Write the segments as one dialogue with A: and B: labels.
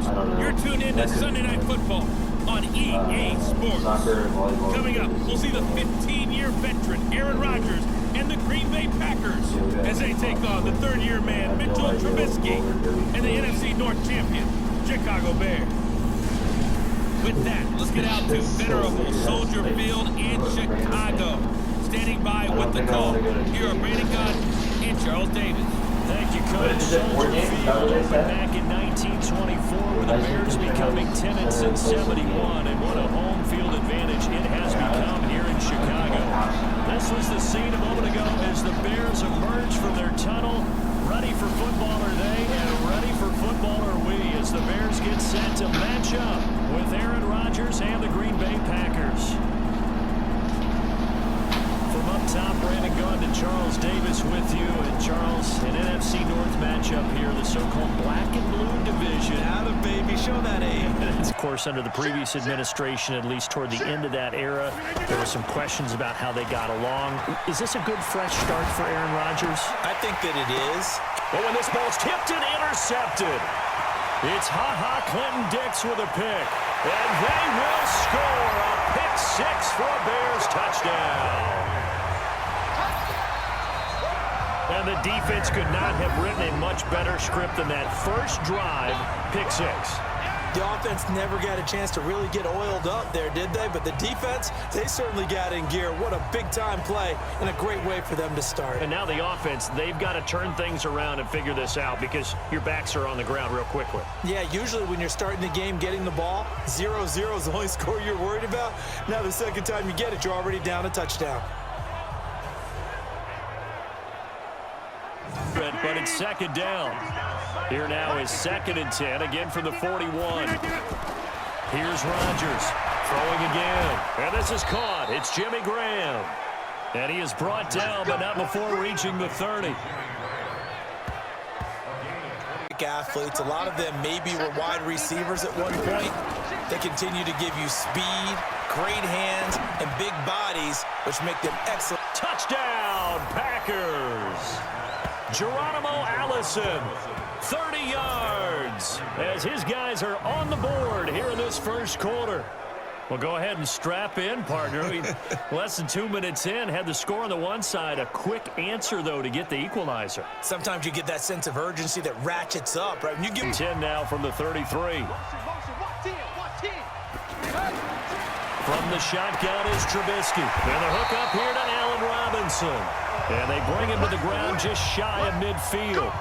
A: Sports. You're tuned in to Sunday Night Football on EA Sports. Coming up, we'll see the 15-year veteran Aaron Rodgers and the Green Bay Packers as they take on the third-year man Mitchell Trubisky and the NFC North champion Chicago Bears. With that, let's get out to venerable Soldier Field in Chicago. Standing by with the call, here are Brady and Charles Davis.
B: Thank you, Coach. Soldier Field opened back in 1924 with the Bears becoming tenants in 71, and what a home field advantage it has become here in Chicago. This was the scene a moment ago as the Bears emerged from their tunnel. Ready for football are they, and ready for football are we, as the Bears get set to match up with Aaron Rodgers and the Green Bay Packers. From up top, Brandon Gunn to Charles Davis with you. And Charles, an NFC North matchup here, the so-called black and blue division.
C: Out of baby, show that A.
B: Of course, under the previous administration, at least toward the end of that era, there were some questions about how they got along. Is this a good fresh start for Aaron Rodgers?
C: I think that it is.
B: But when this ball's tipped and intercepted, it's Clinton Dix with a pick. And they will score a pick six for a Bears touchdown. And the defense could not have written a much better script than that first drive, pick six.
C: The offense never got a chance to really get oiled up there, did they? But the defense, they certainly got in gear. What a big-time play and a great way for them to start.
B: And now the offense, they've got to turn things around and figure this out because your backs are on the ground real quickly.
C: Yeah, usually when you're starting the game getting the ball, 0-0 is the only score you're worried about. Now the second time you get it, you're already down a touchdown.
B: But it's second down. Here now is 2nd and 10, again from the 41. Here's Rodgers throwing again. And this is caught. It's Jimmy Graham. And he is brought down, but not before reaching the 30.
C: Athletes, a lot of them maybe were wide receivers at one point. They continue to give you speed, great hands, and big bodies, which make them excellent.
B: Touchdown, Packers! Geronimo Allison, 30 yards, as his guys are on the board here in this first quarter. Well, go ahead and strap in, partner. Less than 2 minutes in, had the score on the one side. A quick answer, though, to get the equalizer.
C: Sometimes you get that sense of urgency that ratchets up, right? When you give
B: 10 now from the 33. From the shotgun is Trubisky. And the hook up here to Allen Robinson. And they bring him to the ground just shy of midfield.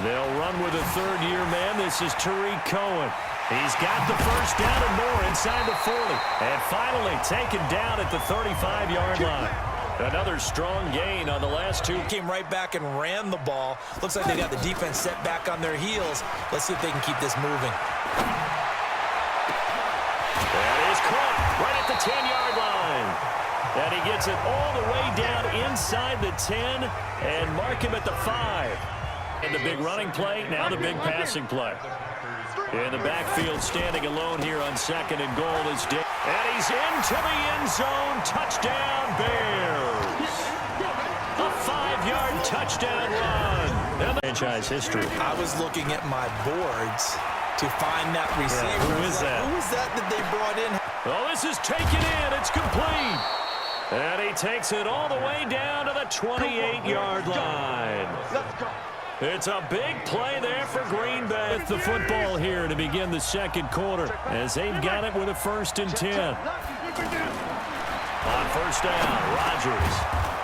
B: They'll run with a third-year man. This is Tariq Cohen. He's got the first down and more inside the 40. And finally taken down at the 35-yard line. Another strong gain on the last two.
C: Came right back and ran the ball. Looks like they got the defense set back on their heels. Let's see if they can keep this moving.
B: That is caught right at the 10-yard line. And he gets it all the way down inside the 10 and mark him at the 5. And the big running play, now the big passing play. In the backfield, standing alone here on 2nd and goal is Dick. And he's into the end zone. Touchdown, Bears. A 5-yard touchdown run. And franchise history.
C: I was looking at my boards to find that receiver.
B: Yeah, who is that?
C: Who is that they brought in?
B: Oh, this is taken in. It's complete. And he takes it all the way down to the 28-yard line.
A: Let's go.
B: It's a big play there for Green Bay. With the football here to begin the second quarter as they've got it with a 1st and 10. On first down, Rodgers.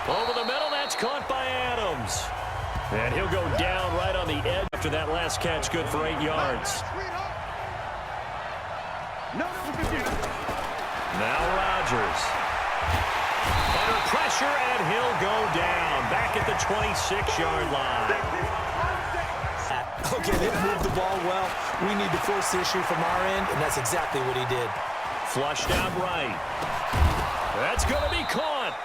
B: Over the middle, that's caught by Adams. And he'll go down right on the edge after that last catch, good for 8 yards. Now Rodgers. Under pressure, and he'll go down. Back at the 26-yard line.
C: Okay, they've moved the ball well. We need to force the issue from our end, and that's exactly what he did.
B: Flushed out right. That's going to be caught.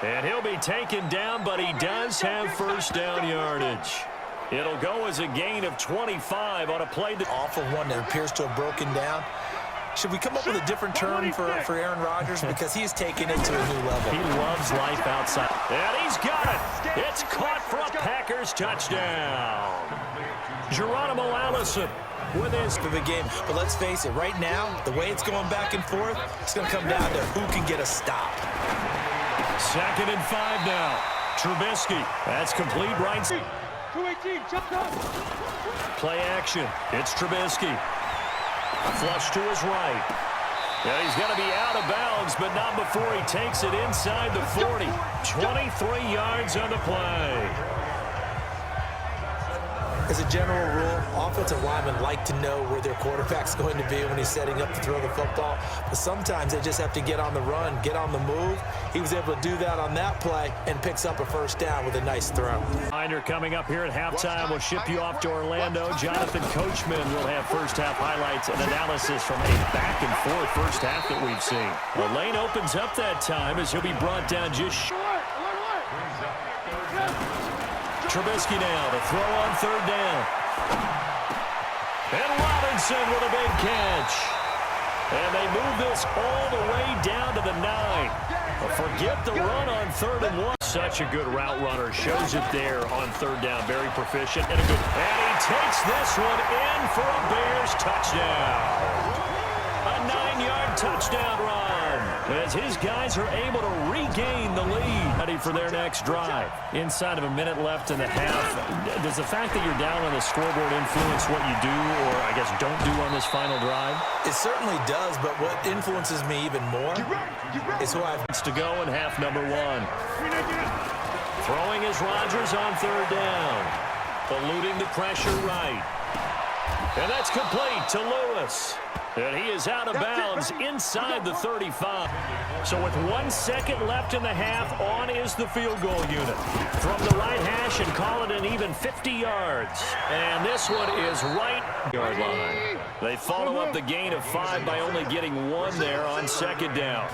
B: And he'll be taken down, but he does have first down yardage. It'll go as a gain of 25 on a play that...
C: Awful one that appears to have broken down. Should we come up with a different term for Aaron Rodgers? Because he's taken it to a new level.
B: He loves life outside. And he's got it. It's caught for a Packers Bears touchdown. Geronimo Allison with his
C: for the game. But let's face it, right now, the way it's going back and forth, it's going to come down to who can get a stop.
B: 2nd and 5 now. Trubisky. That's complete right. Play action. It's Trubisky. Flush to his right. Yeah, he's going to be out of bounds, but not before he takes it inside the 40. 23 yards on the play.
C: As a general rule, offensive linemen like to know where their quarterback's going to be when he's setting up to throw the football. But sometimes they just have to get on the run, get on the move. He was able to do that on that play and picks up a first down with a nice throw.
B: Reminder coming up here at halftime. We'll ship you off to Orlando. Jonathan Coachman will have first-half highlights and analysis from a back-and-forth first half that we've seen. The lane opens up that time as he'll be brought down just short. Trubisky now to throw on 3rd down. And Robinson with a big catch. And they move this all the way down to the 9. Forget the run on 3rd and 1. Such a good route runner. Shows it there on 3rd down. Very proficient. And he takes this one in for a Bears touchdown. A 9-yard touchdown run as his guys are able to regain the lead. Ready for their next drive. Inside of a minute left in the half. Does the fact that you're down on the scoreboard influence what you do, or I guess don't do on this final drive?
C: It certainly does, but what influences me even more is who I've
B: to go in half number 1. Throwing is Rodgers on 3rd down. Eluding the pressure right. And that's complete to Lewis. And he is out of bounds inside the 35. So with 1 second left in the half, on is the field goal unit. From the right hash and call it an even 50 yards. And this one is right yard line. They follow up the gain of 5 by only getting 1 there on 2nd down.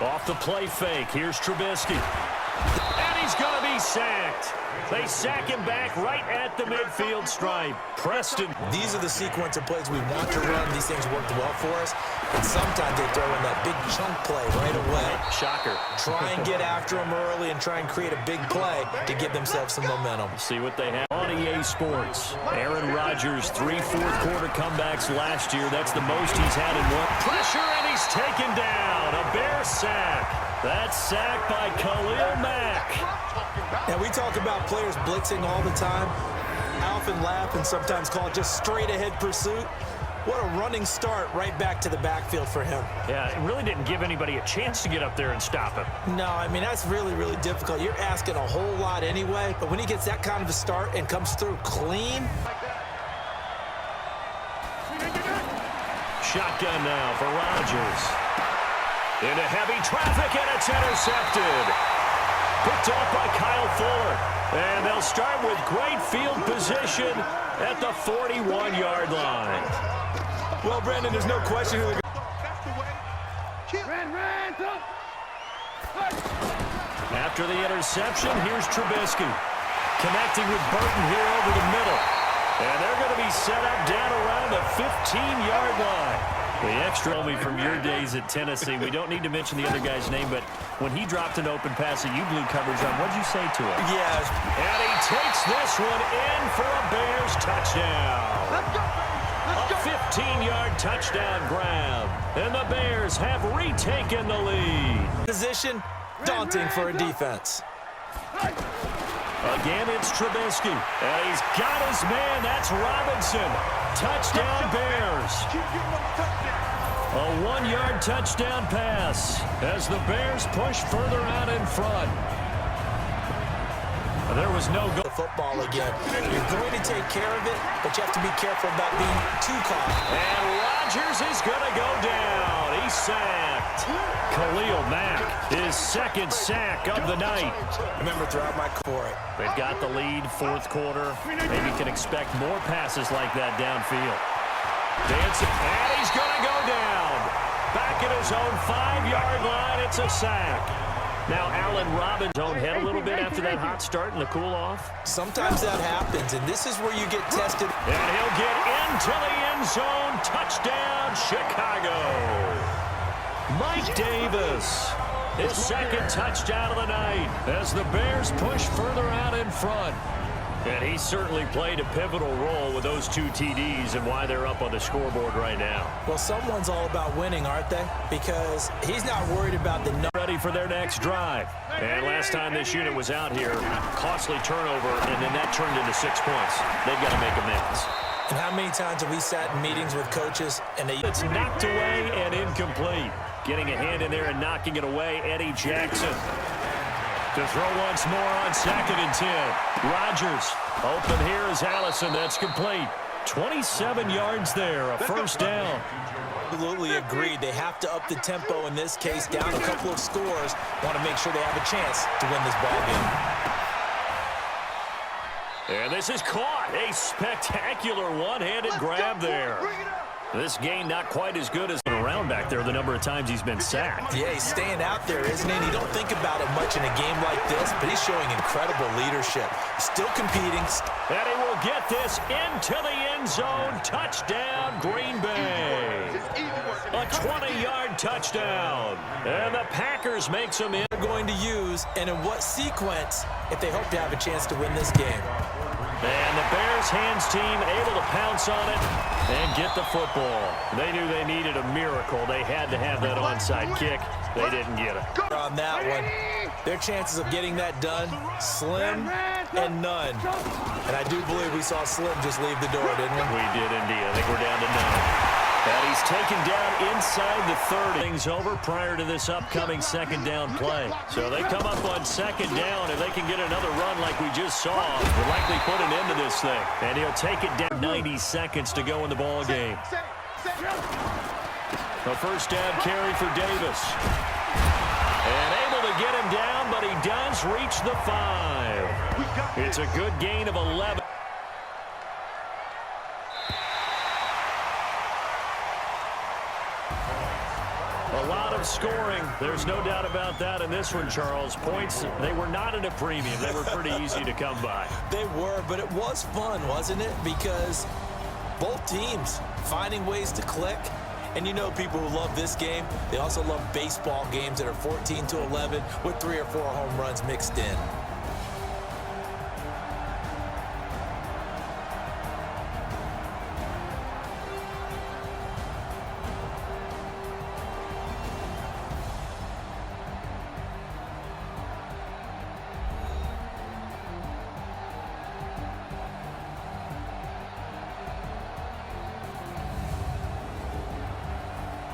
B: Off the play fake, here's Trubisky. And he's going to be sacked. They sack him back right at the midfield stripe. Preston.
C: These are the sequence of plays we want to run. These things worked well for us. And sometimes they throw in that big chunk play right away.
B: Shocker.
C: Try and get after them early and try and create a big play to give themselves some momentum.
B: See what they have on EA Sports. Aaron Rodgers, 3 fourth-quarter comebacks last year. That's the most he's had in one. Pressure, and he's taken down. A Bear sack. That's sacked by Khalil Mack.
C: Now, we talk about players blitzing all the time. I often laugh and sometimes call it just straight-ahead pursuit. What a running start right back to the backfield for him.
B: Yeah, it really didn't give anybody a chance to get up there and stop him.
C: No, I mean, that's really, really difficult. You're asking a whole lot anyway, but when he gets that kind of a start and comes through clean.
B: Shotgun now for Rodgers. Into heavy traffic, and it's intercepted. Picked off by Kyle Fuller. And they'll start with great field position at the 41-yard line.
C: Well, Brandon, there's no question who they're
B: After the interception, here's Trubisky. Connecting with Burton here over the middle. And they're going to be set up down around the 15-yard line. The extra me from your days at Tennessee. We don't need to mention the other guy's name, but when he dropped an open pass that you blew coverage on, what'd you say to him?
C: Yeah.
B: And he takes this one in for a Bears touchdown. A 15-yard touchdown grab. And the Bears have retaken the lead.
C: Position, daunting for a defense.
B: Again, it's Trubisky. And he's got his man. That's Robinson. Touchdown, Bears. A 1-yard touchdown pass as the Bears push further out in front. There was no goal.
C: Football again. You're going to take care of it, but you have to be careful about being too caught.
B: And Rodgers is going to go down. He's sacked. Khalil Mack, his 2nd sack of the night.
C: Remember, throughout my court.
B: They've got the lead, 4th quarter. Maybe can expect more passes like that downfield. Dancing, and he's going to go down. Back at his own 5-yard line, it's a sack. Now Allen Robinson own head a little bit after that hot start and the cool off.
C: Sometimes that happens, and this is where you get tested.
B: And he'll get into the end zone. Touchdown, Chicago. Mike Davis, his 2nd touchdown of the night as the Bears push further out in front. And he certainly played a pivotal role with those 2 TDs and why they're up on the scoreboard right now.
C: Well, someone's all about winning, aren't they? Because he's not worried about the number.
B: Ready for their next drive. And last time this unit was out here, costly turnover, and then that turned into 6 points. They've got to make amends.
C: And how many times have we sat in meetings with coaches and they...
B: It's knocked away and incomplete. Getting a hand in there and knocking it away, Eddie Jackson. To throw once more on 2nd and 10. Rodgers. Open here is Allison. That's complete. 27 yards there. A first down.
C: Absolutely agreed. They have to up the tempo in this case, down a couple of scores. Want to make sure they have a chance to win this ball game.
B: And this is caught. A spectacular one-handed grab there. This game not quite as good as around back there the number of times he's been sacked.
C: Yeah, he's staying out there, isn't he? And you don't think about it much in a game like this, but he's showing incredible leadership. Still competing.
B: And he will get this into the end zone. Touchdown, Green Bay. A 20-yard touchdown. And the Packers make some in.
C: They're going to use, and in what sequence, if they hope to have a chance to win this game.
B: And the Bears hands team able to pounce on it and get the football. They knew they needed a miracle. They had to have that onside kick. They didn't get it.
C: On that one, their chances of getting that done, slim and none. And I do believe we saw Slim just leave the door, didn't we?
B: We did indeed. I think we're down to none. And he's taken down inside the 30. Things over prior to this upcoming 2nd down play. So they come up on 2nd down. If they can get another run like we just saw, will likely put an end to this thing. And he'll take it down. 90 seconds to go in the ball game. The first down carry for Davis. And able to get him down, but he does reach the 5. It's a good gain of 11. A lot of scoring. There's no doubt about that in this one, Charles. Points, they were not at a premium. They were pretty easy to come by.
C: They were, but it was fun, wasn't it? Because both teams finding ways to click. And you know people who love this game, they also love baseball games that are 14-11 with 3 or 4 home runs mixed in.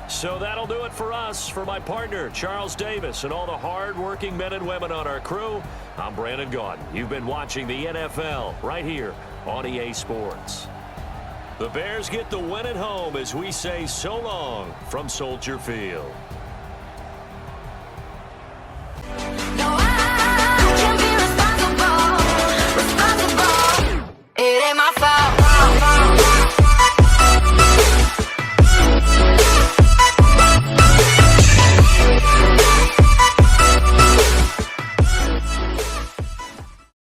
B: So that'll do it for us. For my partner, Charles Davis, and all the hard-working men and women on our crew, I'm Brandon Gaudin. You've been watching the NFL right here on EA Sports. The Bears get the win at home as we say so long from Soldier Field.